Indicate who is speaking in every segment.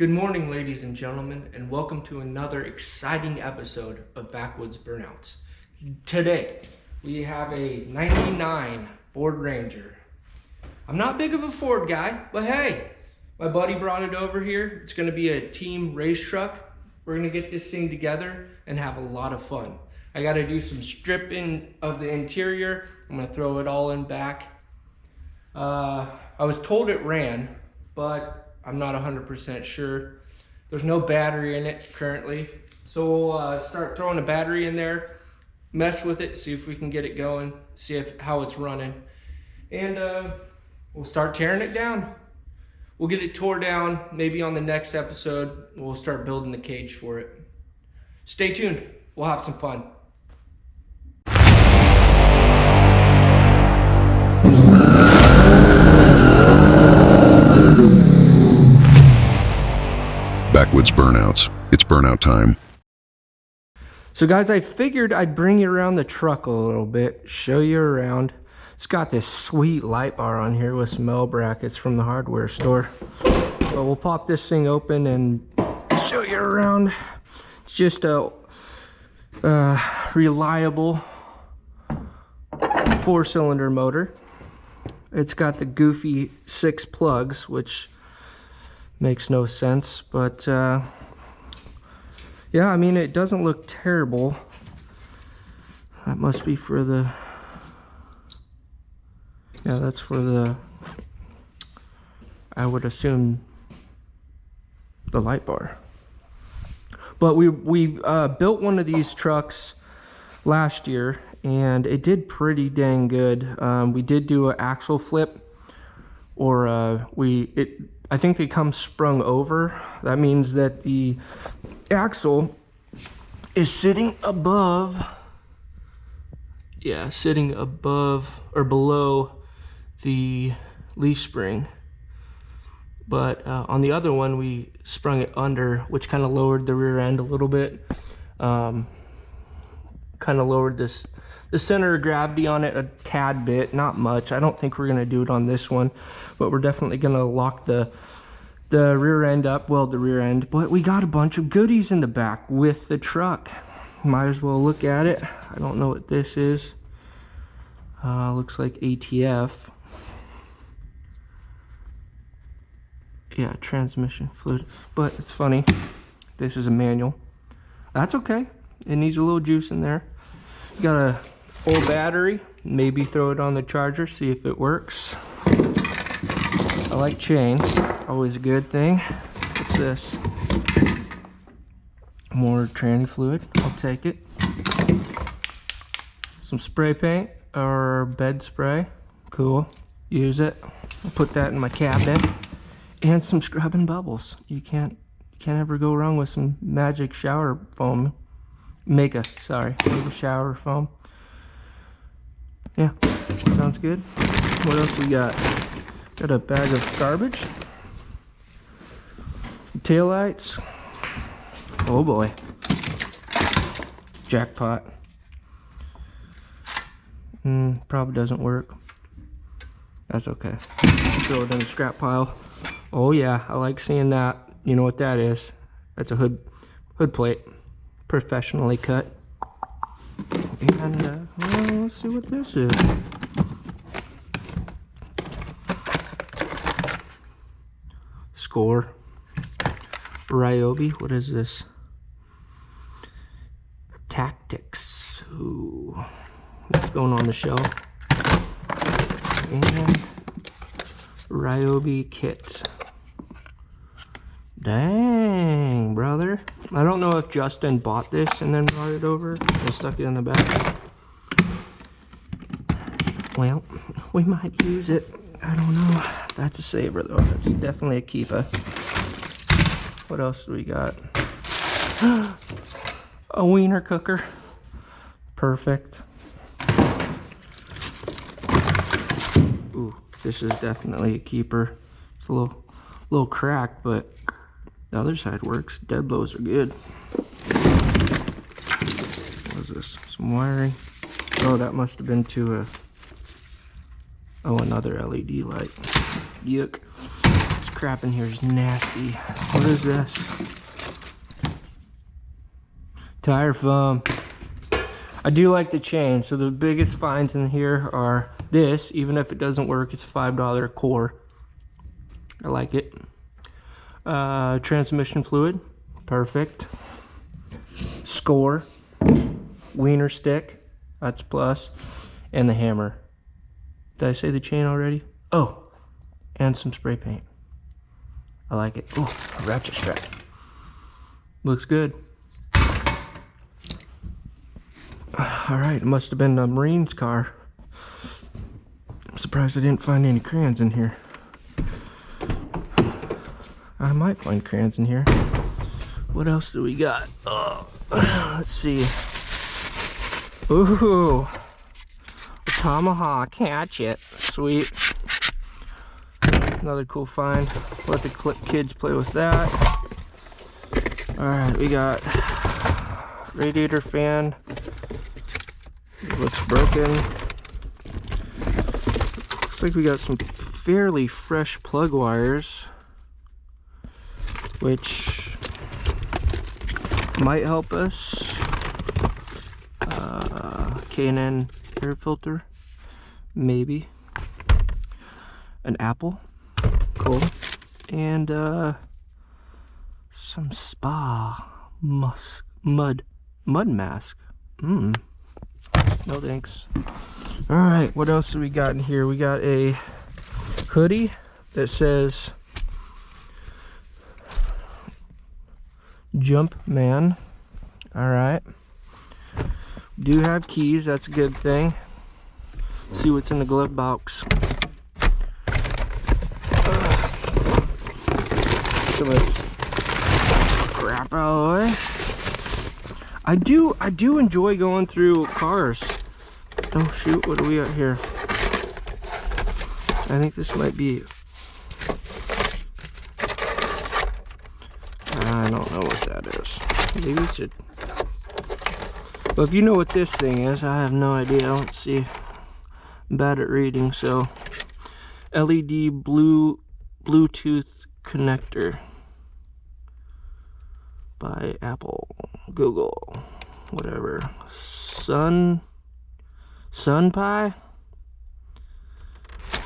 Speaker 1: Good morning, ladies and gentlemen, and welcome to another exciting episode of Backwoods Burnouts. Today, we have a 99 Ford Ranger. I'm not big of a Ford guy, but hey, my buddy brought it over here. It's gonna be a team race truck. We're gonna get this thing together and have a lot of fun. I gotta do some stripping of the interior. I'm gonna throw it all in back. I was told it ran, but I'm not 100% sure. There's no battery in it currently. So we'll start throwing a battery in there, mess with it, see if we can get it going, see how it's running. And we'll start tearing it down. We'll get it tore down. Maybe on the next episode, we'll start building the cage for it. Stay tuned. We'll have some fun.
Speaker 2: Backwoods Burnouts. It's burnout time.
Speaker 1: So guys, I figured I'd bring you around the truck a little bit, show you around. It's got this sweet light bar on here with some L brackets from the hardware store. But we'll pop this thing open and show you around. It's just a reliable 4-cylinder motor. It's got the goofy 6 plugs, which makes no sense, but yeah, I mean, it doesn't look terrible. That must be for the, yeah, that's for the, I would assume, the light bar. But we built one of these trucks last year, and it did pretty dang good. We did do an axle flip, or I think they come sprung over. That means that the axle is sitting above, sitting above or below the leaf spring. But on the other one, we sprung it under, which kind of lowered the rear end a little bit. Kind of lowered the center of gravity on it a tad bit, not much. I don't think we're gonna do it on this one, but we're definitely gonna lock the rear end up, weld the rear end. But we got a bunch of goodies in the back with the truck. Might as well look at it. I don't know what this is. Looks like ATF. Yeah, transmission fluid. But it's funny, this is a manual. That's okay. It needs a little juice in there. Got a old battery, maybe throw it on the charger, see if it works. I like chain, always a good thing. What's this? More tranny fluid, I'll take it. Some spray paint or bed spray, cool, use it. I'll put that in my cabinet. And some scrub and bubbles. You can't ever go wrong with some magic shower foam. Mega shower foam. Yeah, sounds good. What else we got? Got a bag of garbage. Some taillights. Oh boy. Jackpot. Probably doesn't work. That's okay. Throw it in the scrap pile. Oh yeah, I like seeing that. You know what that is? That's a hood plate. Professionally cut. And well, let's see what this is. Score. Ryobi. What is this? Tactics. Ooh. That's going on the shelf. And Ryobi kit. Dang, brother. I don't know if Justin bought this and then brought it over and stuck it in the back. Well, we might use it. I don't know. That's a saver though. That's definitely a keeper. What else do we got? A wiener cooker. Perfect. Ooh, this is definitely a keeper. It's a little cracked, but the other side works. Dead blows are good. What is this? Some wiring. Oh, that must have been to a... Oh, another LED light. Yuck. Let's crap in here is nasty. What is this? Tire foam. I do like the chain. So the biggest finds in here are this. Even if it doesn't work, it's $5 core. I like it. Transmission fluid. Perfect. Score. Wiener stick. That's plus. And the hammer. Did I say the chain already? Oh. And some spray paint. I like it. Oh, a ratchet strap. Looks good. Alright, it must have been a Marine's car. I'm surprised I didn't find any crayons in here. I might find crayons in here. What else do we got? Oh, let's see. Ooh, a tomahawk hatchet. Sweet. Another cool find. Let the kids play with that. Alright, we got radiator fan. It looks broken. Looks like we got some fairly fresh plug wires, which might help us. K&N air filter, maybe. An apple, cool. And some spa mud mask. No thanks. All right, what else do we got in here? We got a hoodie that says Jump Man. All right. Do have keys, that's a good thing. Let's see what's in the glove box. Some of this crap out of the way. I do enjoy going through cars. Oh shoot, what do we got here? I think this might be, I don't know what that is. Maybe it's a, but if you know what this thing is, I have no idea. I don't see. I'm bad at reading, so LED Bluetooth connector by Apple, Google, whatever. Sun Pie,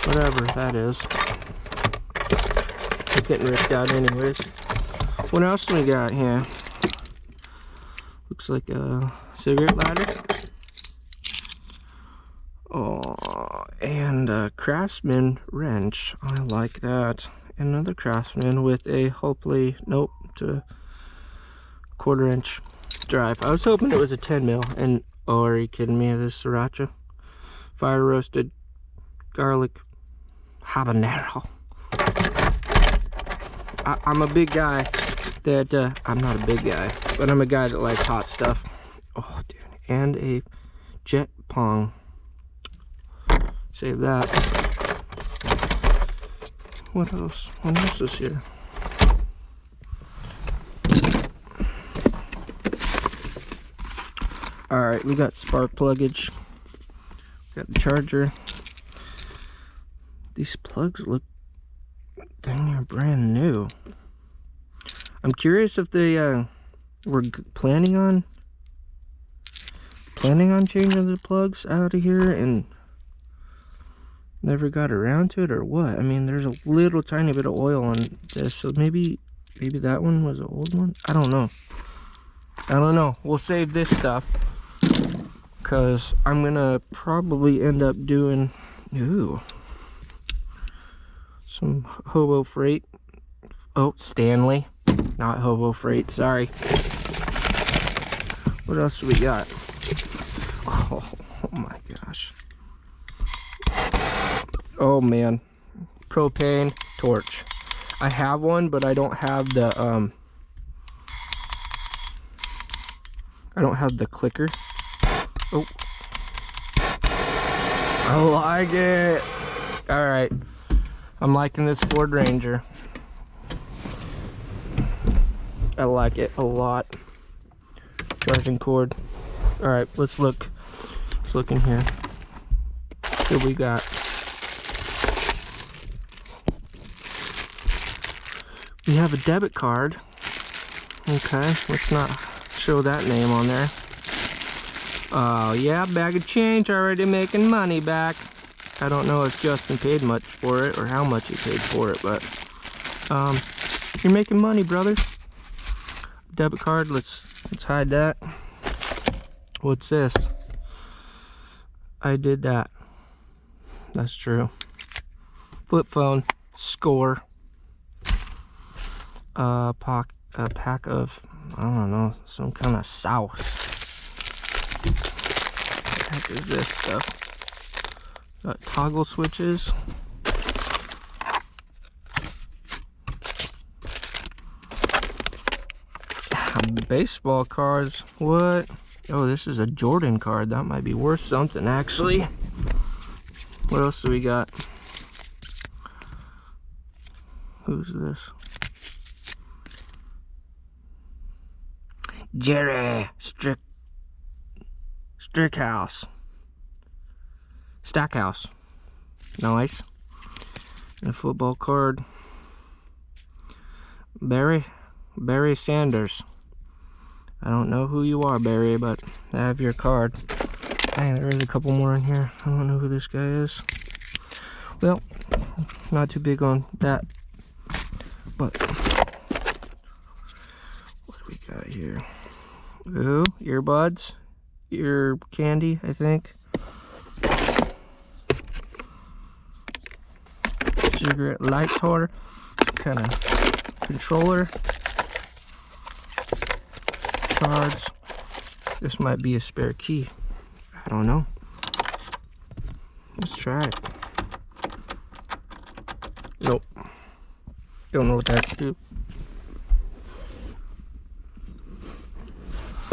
Speaker 1: whatever that is. It's getting ripped out anyways. What else do we got here? Looks like a cigarette lighter. Oh, and a Craftsman wrench. I like that. Another Craftsman with a hopefully, nope, it's a 1/4 inch drive. I was hoping it was a 10 mil. And oh, are you kidding me? This sriracha, fire roasted garlic habanero. I'm a big guy that I'm not a big guy, but I'm a guy that likes hot stuff. Oh, dude, and a jet pong. Save that. What else? What else is here? Alright, we got spark pluggage. Got the charger. These plugs look dang near brand new. I'm curious if they were planning on changing the plugs out of here and never got around to it, or what? I mean, there's a little tiny bit of oil on this, so maybe that one was an old one. I don't know. We'll save this stuff because I'm gonna probably end up doing some hobo freight. Oh, Stanley, not hobo freight, sorry. What else do we got? Oh my gosh. Oh man, propane torch. I have one, but I don't have the clicker. Oh, I like it. All right, I'm liking this Ford Ranger. I like it a lot. Charging cord. All right, let's look. Let's look in here. What we got? We have a debit card. Okay, let's not show that name on there. Oh yeah, bag of change, already making money back. I don't know if Justin paid much for it or how much he paid for it, but you're making money, brother. Debit card, let's hide that. What's this? I did that. That's true. Flip phone, score. A pack of, I don't know, some kind of sauce. What the heck is this stuff? Got toggle switches. Baseball cards. What? Oh, this is a Jordan card. That might be worth something, actually. What else do we got? Who's this? Jerry Stackhouse. Nice. And a football card. Barry Sanders. I don't know who you are, Barry, but I have your card. Dang, there is a couple more in here. I don't know who this guy is. Well, not too big on that. But what do we got here? Ooh, earbuds, ear candy, I think. Cigarette lighter, kind of controller. Cards. This might be a spare key. I don't know. Let's try it. Nope. Don't know what that's to.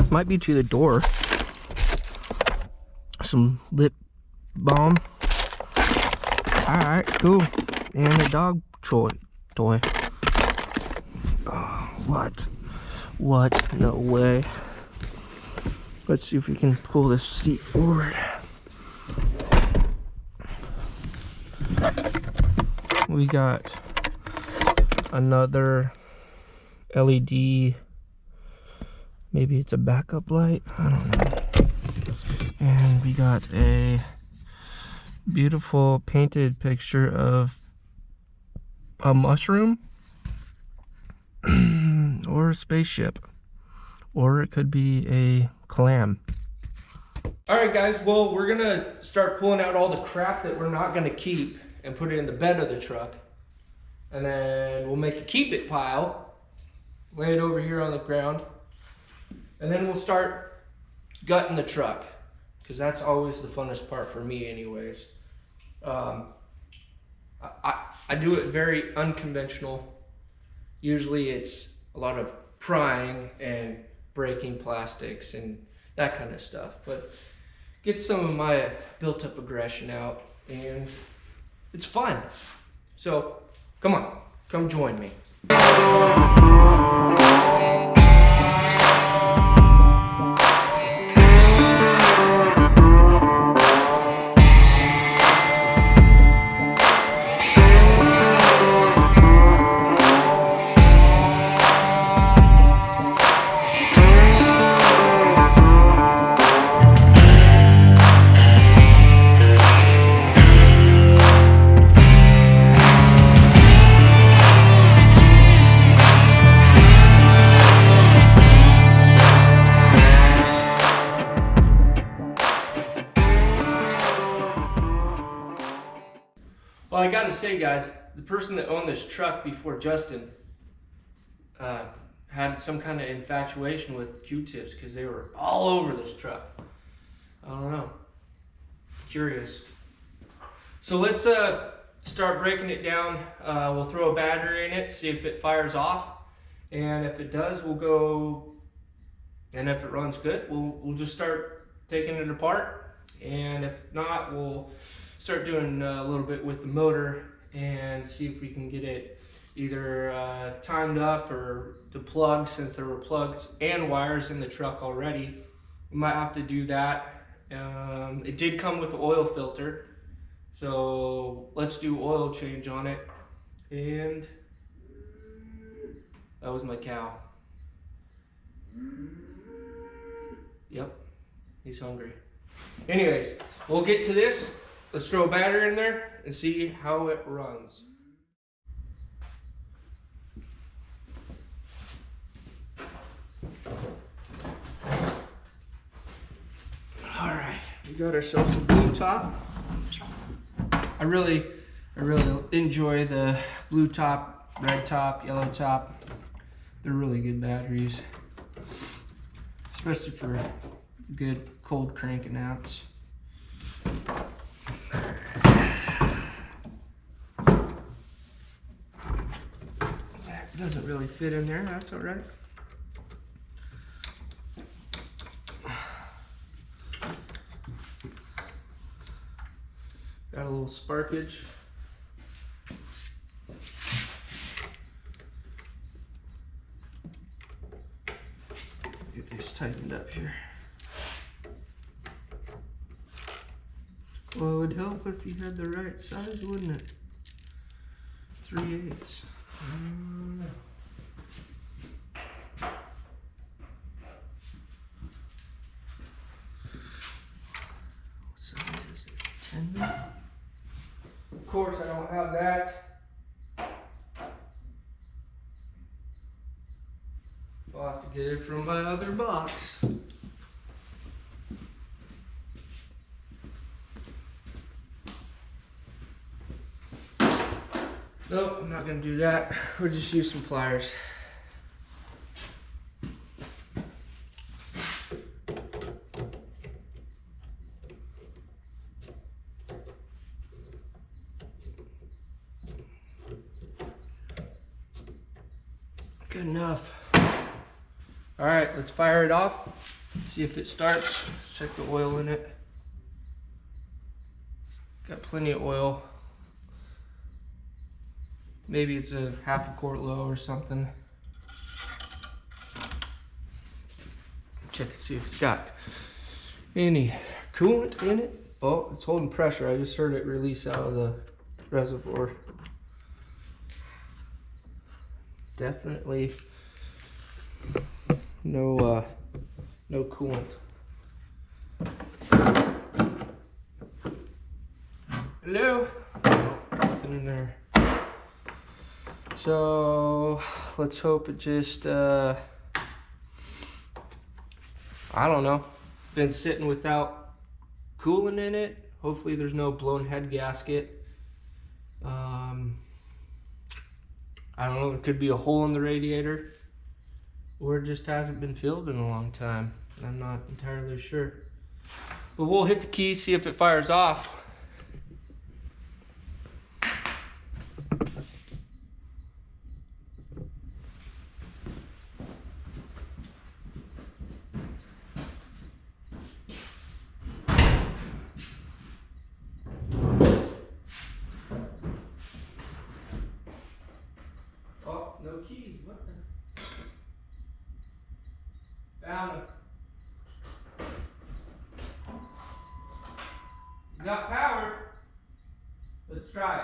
Speaker 1: Might be to the door. Some lip balm. Alright, cool. And a dog toy. Oh, what? What? No way. Let's see if we can pull this seat forward. We got another LED. Maybe it's a backup light. I don't know. And we got a beautiful painted picture of a mushroom or a spaceship, or it could be a clam. All right, guys. Well, we're gonna start pulling out all the crap that we're not gonna keep and put it in the bed of the truck, and then we'll make a keep it pile, lay it over here on the ground, and then we'll start gutting the truck, because that's always the funnest part for me anyways. I do it very unconventional. Usually it's a lot of prying and breaking plastics and that kind of stuff, but get some of my built up aggression out, and it's fun. So come on, come join me. Well, I gotta say, guys, the person that owned this truck before Justin had some kind of infatuation with Q-tips because they were all over this truck. I don't know. Curious. So let's start breaking it down. We'll throw a battery in it, see if it fires off, and if it does, we'll go. And if it runs good, we'll just start taking it apart. And if not, we'll start doing a little bit with the motor and see if we can get it either timed up or to plug, since there were plugs and wires in the truck already. We might have to do that. It did come with the oil filter, so let's do oil change on it. And That was my cow. Yep, he's hungry. Anyways, we'll get to this. Let's throw a battery in there and see how it runs. All right, we got ourselves a blue top. I really enjoy the blue top, red top, yellow top. They're really good batteries, especially for good cold cranking outs. That doesn't really fit in there, that's all right. Got a little sparkage. Get this tightened up here. Well, it would help if you had the right size, wouldn't it? 3/8. What size is it? 10? Of course, I don't have that. I'll have to get it from my other box. Nope, I'm not gonna do that. We'll just use some pliers. Good enough. All right, let's fire it off. See if it starts. Check the oil in it. Got plenty of oil. Maybe it's a half a quart low or something. Check and see if it's got any coolant in it. Oh, it's holding pressure. I just heard it release out of the reservoir. Definitely no coolant. Hello? Nothing in there. So let's hope it just I don't know, been sitting without coolant in it. Hopefully there's no blown head gasket. I don't know, it could be a hole in the radiator, or it just hasn't been filled in a long time. I'm not entirely sure. But we'll hit the key, see if it fires off. Oh, no keys. What the? Found it. You got power. Let's try it.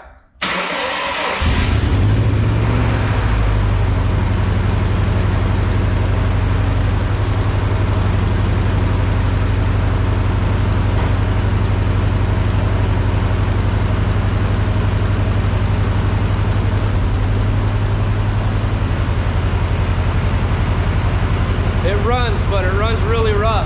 Speaker 1: It runs, but it runs really rough.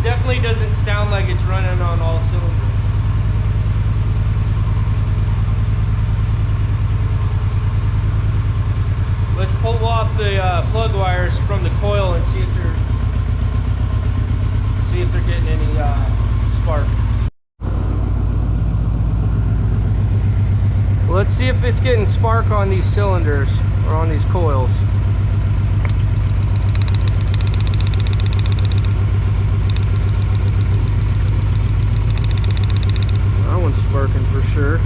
Speaker 1: Definitely doesn't sound like it's running on all cylinders. Let's pull off the plug wires from the coil and see if they're getting any spark. Let's see if it's getting spark on these cylinders or on these coils. That one's sparking for sure.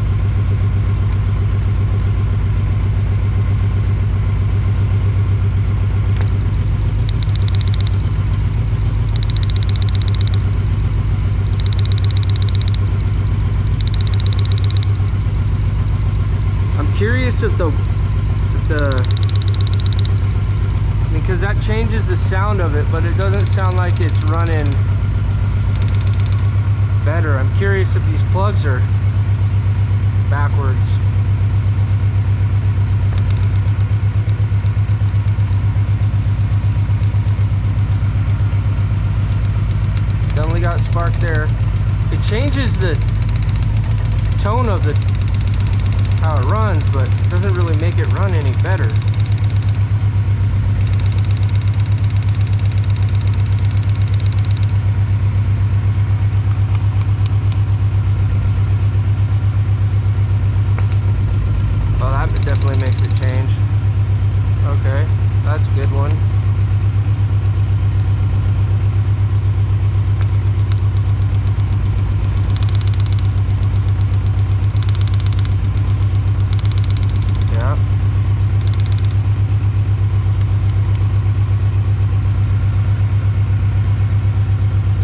Speaker 1: I'm curious if because that changes the sound of it, but it doesn't sound like it's running better. I'm curious if these plugs are backwards. Definitely got spark there. It changes the tone of how it runs, but it doesn't really make it run any better. Definitely makes it change. Okay, that's a good one. Yeah.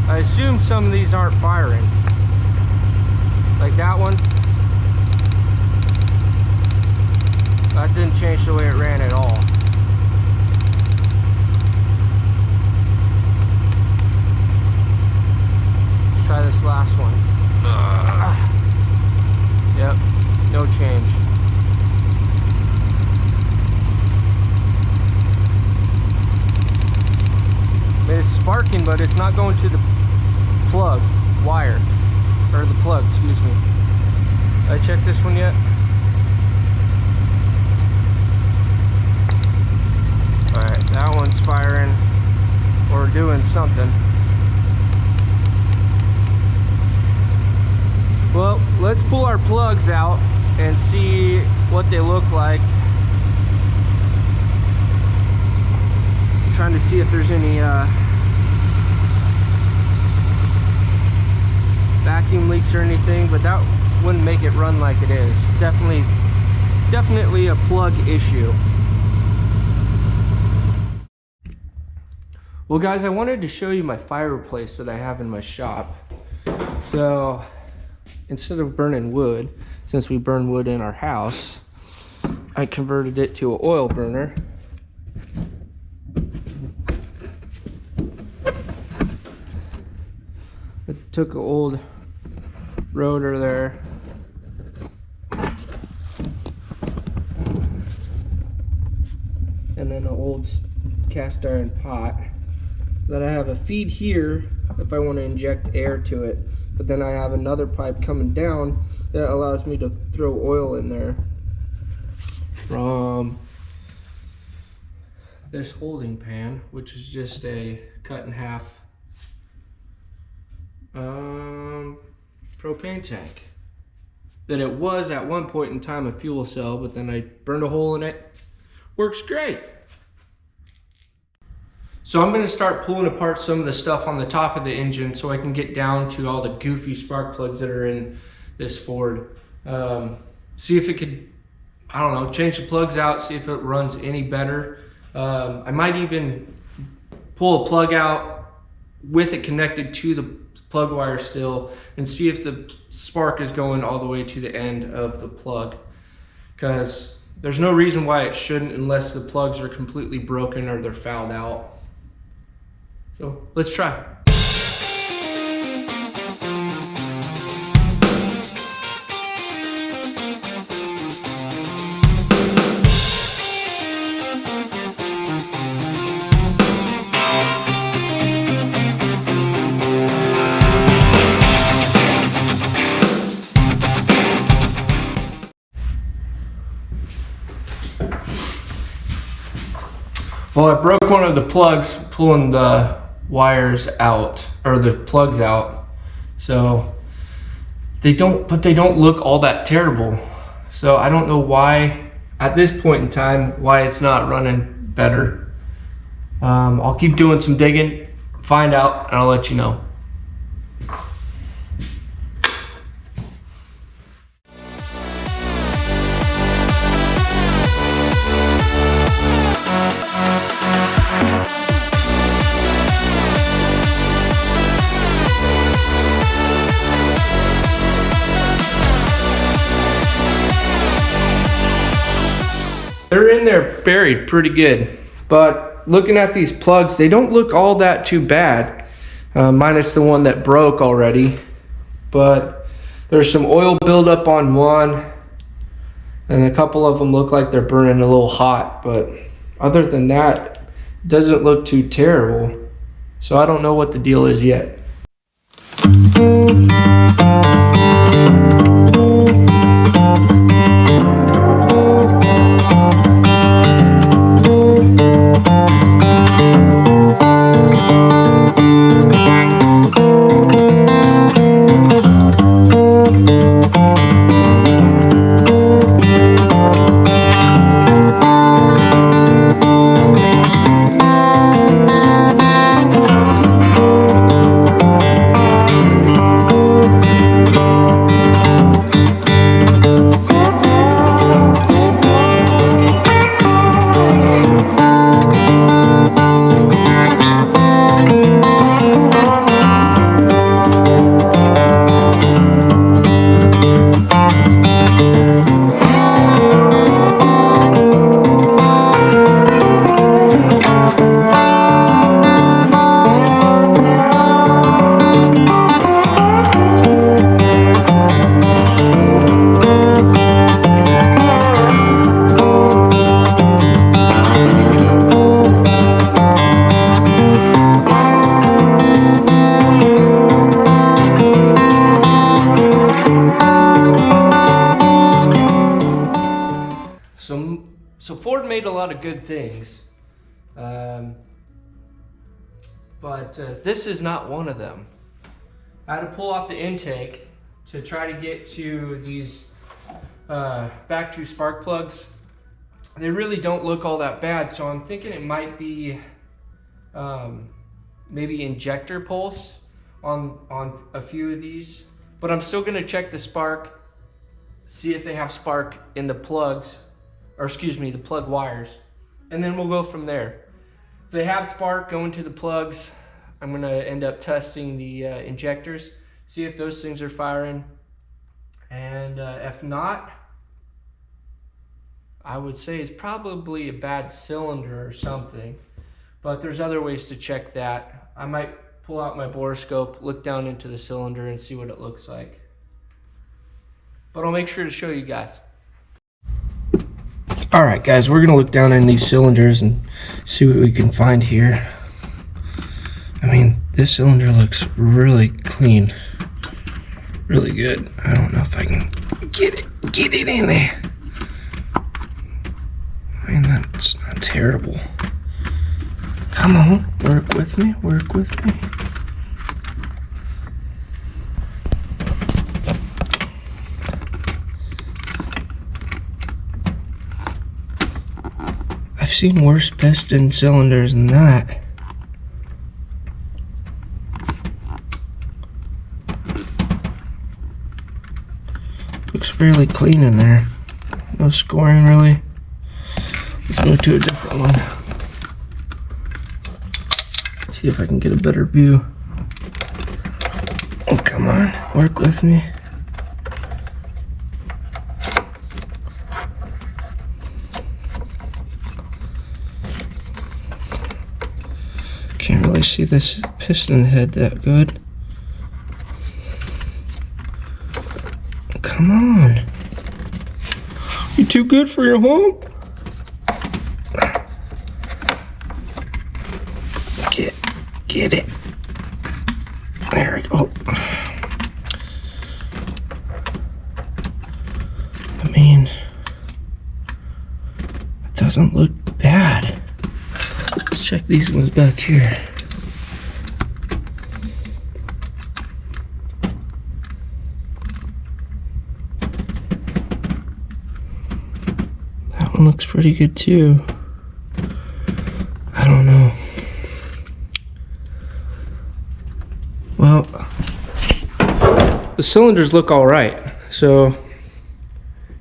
Speaker 1: I assume some of these aren't firing. Like that one. That didn't change the way it ran at all. Let's try this last one. Yep, no change. I mean, it's sparking, but it's not going to the plug wire, or the plug, excuse me. Did I check this one yet? Alright, that one's firing or doing something. Well, let's pull our plugs out and see what they look like. I'm trying to see if there's any vacuum leaks or anything, but that wouldn't make it run like it is. Definitely a plug issue. Well guys, I wanted to show you my fireplace that I have in my shop. So instead of burning wood, since we burn wood in our house, I converted it to an oil burner. I took an old rotor there. And then an old cast iron pot. Then I have a feed here if I want to inject air to it, but then I have another pipe coming down that allows me to throw oil in there from this holding pan, which is just a cut in half propane tank that it was at one point in time a fuel cell, but then I burned a hole in it. Works great. So I'm going to start pulling apart some of the stuff on the top of the engine so I can get down to all the goofy spark plugs that are in this Ford. See if it could, I don't know, change the plugs out, see if it runs any better. I might even pull a plug out with it connected to the plug wire still and see if the spark is going all the way to the end of the plug. Because there's no reason why it shouldn't unless the plugs are completely broken or they're fouled out. So let's try. Well, I broke one of the plugs pulling the wires out, or the plugs out. So they don't look all that terrible. So I don't know why, at this point in time, why it's not running better. I'll keep doing some digging, find out, and I'll let you know. they're in there buried pretty good. But looking at these plugs, they don't look all that too bad, minus the one that broke already. But there's some oil buildup on one, and a couple of them look like they're burning a little hot. But other than that, it doesn't look too terrible. So I don't know what the deal is yet. So Ford made a lot of good things, but this is not one of them. I had to pull off the intake to try to get to these factory spark plugs. They really don't look all that bad, so I'm thinking it might be maybe injector pulse on a few of these. But I'm still gonna check the spark, see if they have spark in the plugs, or excuse me, the plug wires, and then we'll go from there. If they have spark going to the plugs, I'm gonna end up testing the injectors, see if those things are firing, and if not, I would say it's probably a bad cylinder or something, but there's other ways to check that. I might pull out my borescope, look down into the cylinder and see what it looks like. But I'll make sure to show you guys. All right, guys, we're gonna look down in these cylinders and see what we can find here. I mean, this cylinder looks really clean, really good. I don't know if I can get it in there. I mean, that's not terrible. Come on, work with me, work with me. I've seen worse piston cylinders than that. Looks fairly clean in there. No scoring really. Let's move to a different one. See if I can get a better view. Oh, come on, work with me. Can't really see this piston head that good. Come on. You too good for your home? Get it. There we go. I mean, it doesn't look bad. Let's check these ones back here. That one looks pretty good too. I don't know. Well, the cylinders look all right, so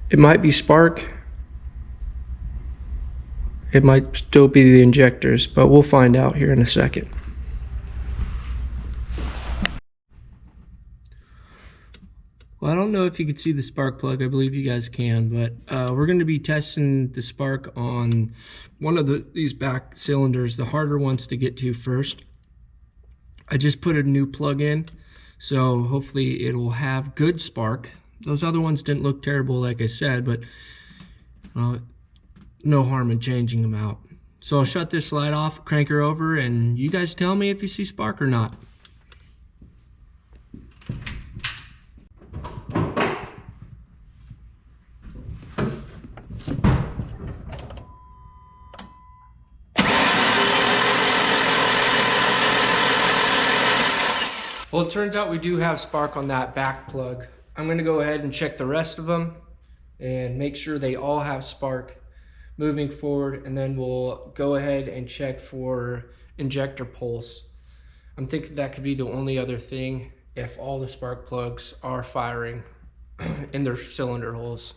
Speaker 1: it might be spark. It might still be the injectors, but we'll find out here in a second. Well, I don't know if you can see the spark plug. I believe you guys can, but we're going to be testing the spark on one of these back cylinders, the harder ones to get to first. I just put a new plug in, so hopefully it'll have good spark. Those other ones didn't look terrible, like I said, but no harm in changing them out. So I'll shut this slide off, crank her over, and you guys tell me if you see spark or not. Well, it turns out we do have spark on that back plug. I'm going to go ahead and check the rest of them and make sure they all have spark moving forward, and then we'll go ahead and check for injector pulse. I'm thinking that could be the only other thing if all the spark plugs are firing in their cylinder holes.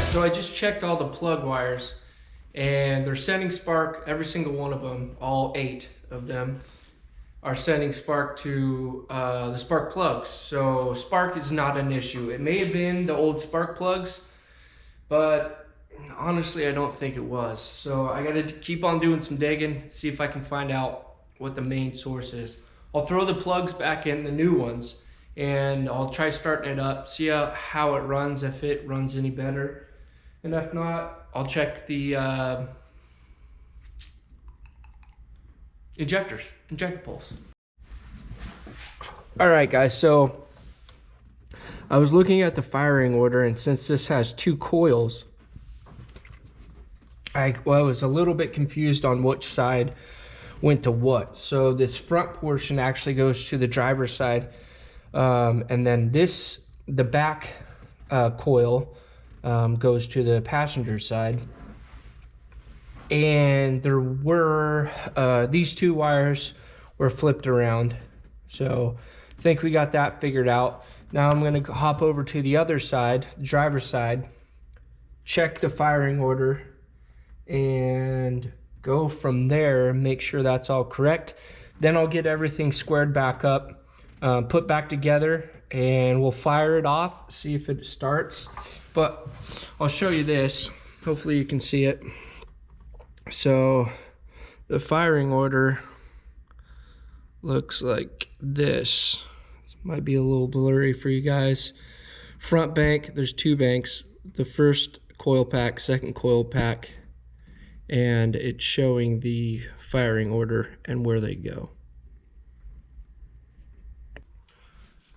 Speaker 1: So I just checked all the plug wires, and they're sending spark. Every single one of them, all 8 of them, are sending spark to the spark plugs. So spark is not an issue. It may have been the old spark plugs, but honestly I don't think it was. So I gotta keep on doing some digging, see if I can find out what the main source is. I'll throw the plugs back in, the new ones, and I'll try starting it up, see how it runs, if it runs any better. And if not, I'll check the injector pulse. All right, guys, so I was looking at the firing order, and since this has 2 coils, I was a little bit confused on which side went to what. So this front portion actually goes to the driver's side, and then the back coil goes to the passenger side. And there were these 2 wires were flipped around, so I think we got that figured out. Now I'm going to hop over to the other side, the driver's side, check the firing order, and go from there, make sure that's all correct. Then I'll get everything squared back up, put back together, and we'll fire it off, see if it starts. But I'll show you this, hopefully you can see it. So the firing order looks like this. This might be a little blurry for you guys. Front bank, there's 2 banks, the first coil pack, second coil pack, and it's showing the firing order and where they go.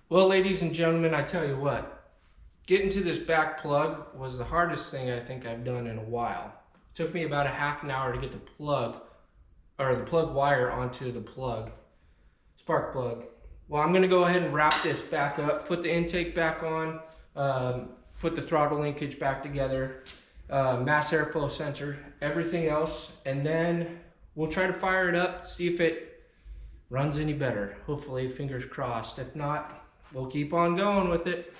Speaker 1: Well, ladies and gentlemen, I tell you what, getting to this back plug was the hardest thing I think I've done in a while. It took me about a half an hour to get the plug wire onto the plug, spark plug. Well, I'm gonna go ahead and wrap this back up, put the intake back on, put the throttle linkage back together, mass airflow sensor, everything else, and then we'll try to fire it up, see if it runs any better. Hopefully, fingers crossed. If not, we'll keep on going with it.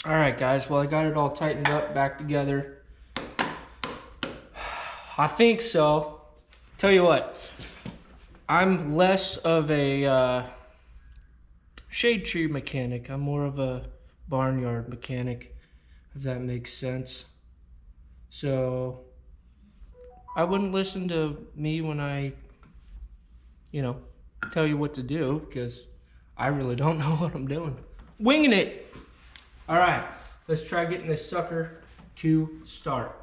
Speaker 1: All right, guys. Well, I got it all tightened up, back together. I think so. Tell you what, I'm less of a shade tree mechanic. I'm more of a barnyard mechanic, if that makes sense. So I wouldn't listen to me when I, tell you what to do, because I really don't know what I'm doing. Winging it. All right, let's try getting this sucker to start.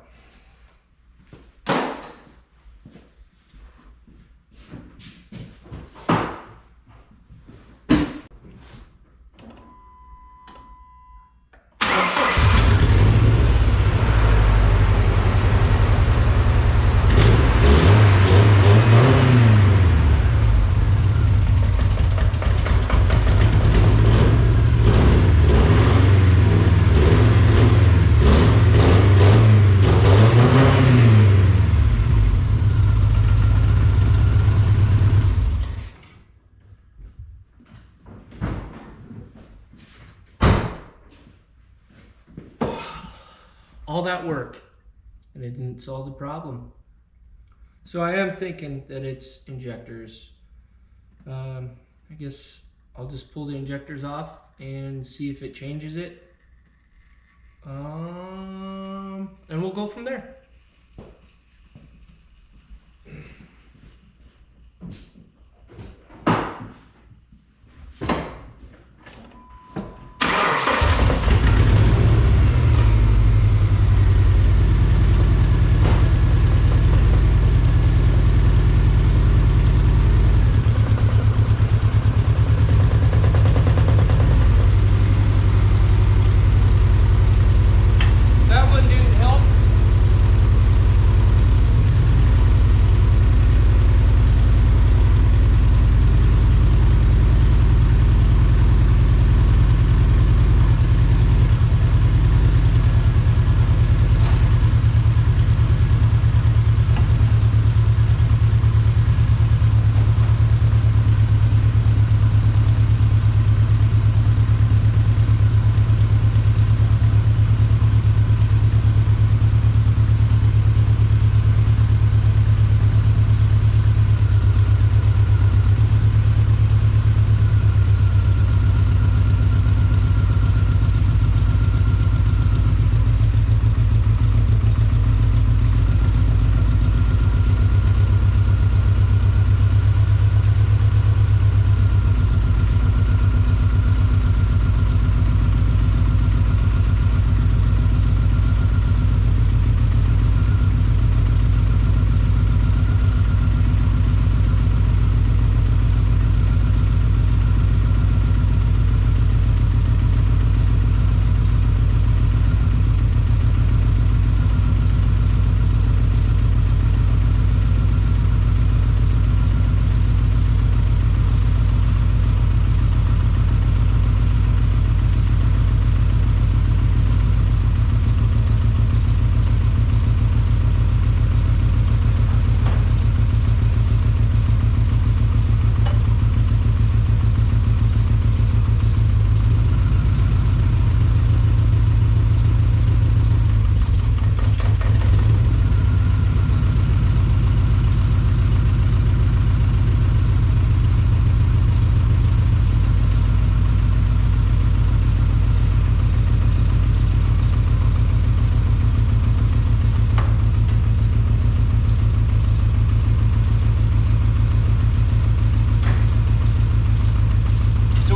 Speaker 1: All that work, and it didn't solve the problem. So I am thinking that it's injectors. I guess I'll just pull the injectors off and see if it changes it. And we'll go from there.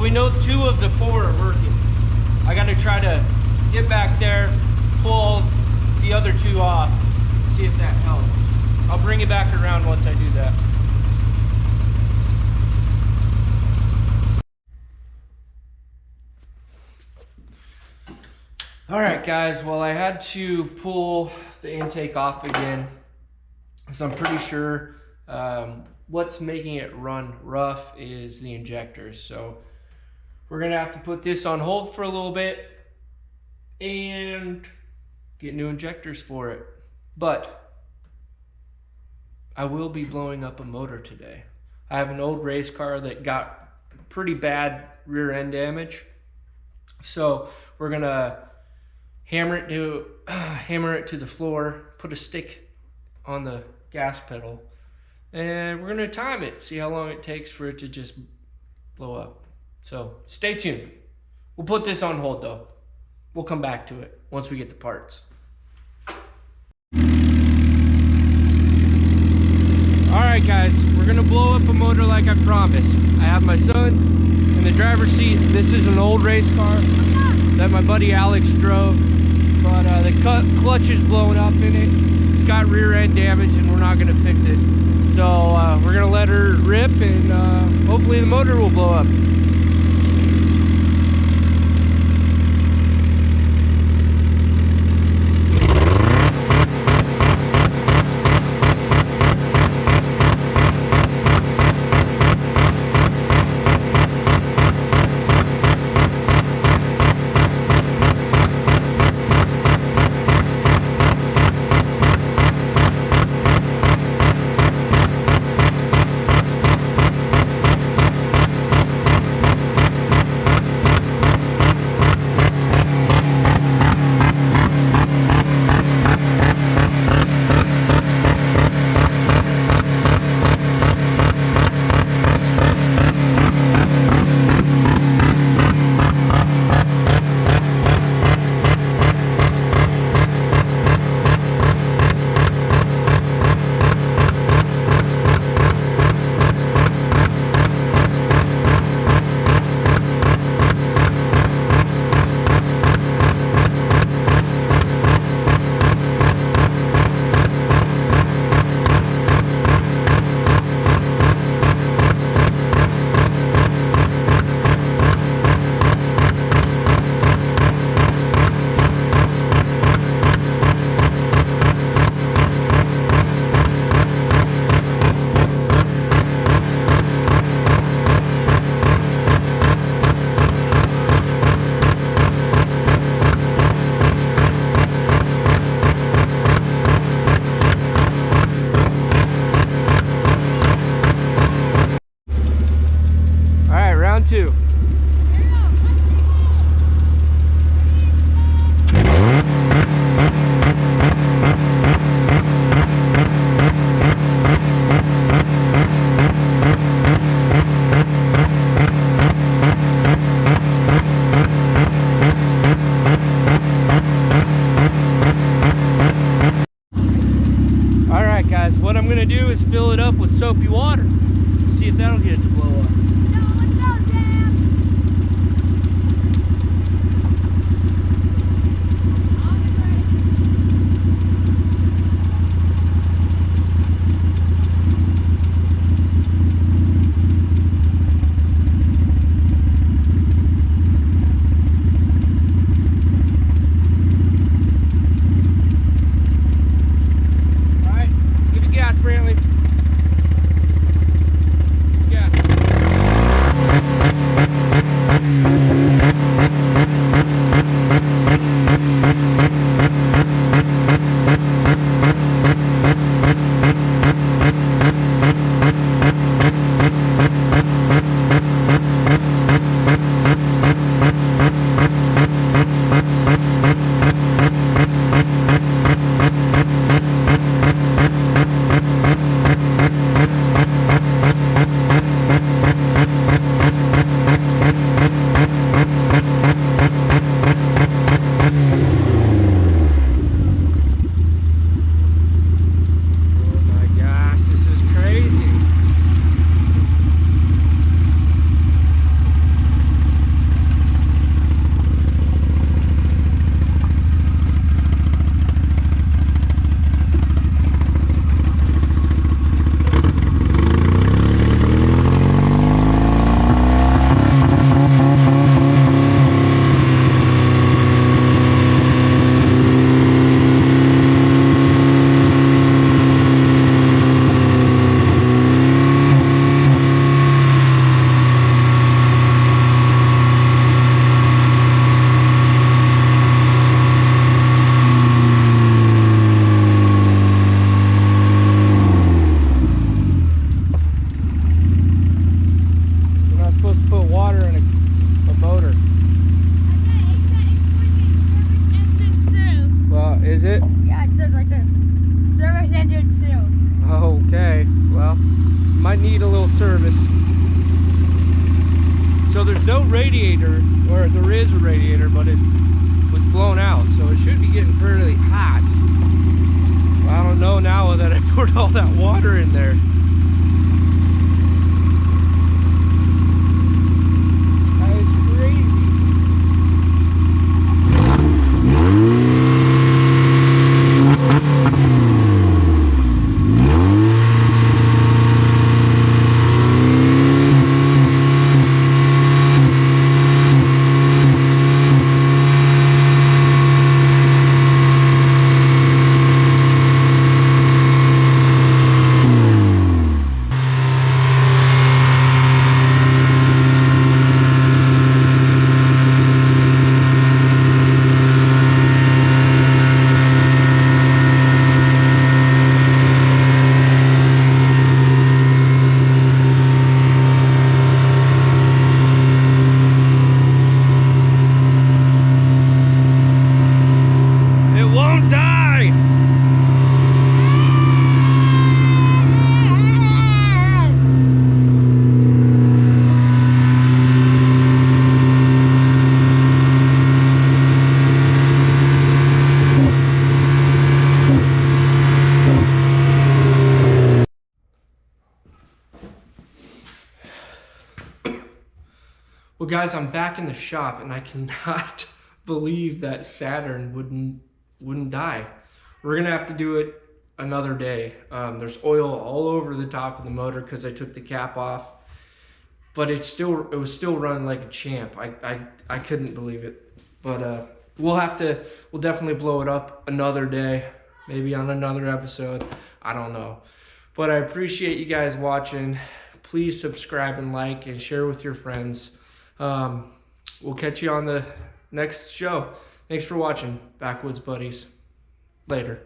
Speaker 1: We know 2 of the 4 are working. I got to try to get back there, pull the other 2 off, see if that helps. I'll bring it back around once I do that. All right, guys, well, I had to pull the intake off again, so I'm pretty sure what's making it run rough is the injectors. So we're gonna have to put this on hold for a little bit and get new injectors for it. But I will be blowing up a motor today. I have an old race car that got pretty bad rear end damage. So we're gonna hammer it to the floor, put a stick on the gas pedal, and we're gonna time it, see how long it takes for it to just blow up. So stay tuned. We'll put this on hold though. We'll come back to it once we get the parts. Alright guys, we're gonna blow up a motor like I promised. I have my son in the driver's seat. This is an old race car that my buddy Alex drove, but the clutch is blowing up in it. It's got rear end damage and we're not gonna fix it. So we're gonna let her rip and hopefully the motor will blow up. Two. All right, guys, what I'm gonna do is fill it up with soapy water. See if that'll get it to blow up.
Speaker 3: says right there. Service ended soon.
Speaker 1: Okay, well, might need a little service. So there's no radiator, or there is a radiator, but it was blown out, so it should be getting fairly hot. Well, I don't know now that I poured all that water in there. That is crazy. Well, guys, I'm back in the shop, and I cannot believe that Saturn wouldn't die. We're gonna have to do it another day. There's oil all over the top of the motor because I took the cap off, but it was still running like a champ. I couldn't believe it. But we'll definitely blow it up another day, maybe on another episode. I don't know. But I appreciate you guys watching. Please subscribe and like and share with your friends. We'll catch you on the next show. Thanks for watching, Backwoods Buddies. Later.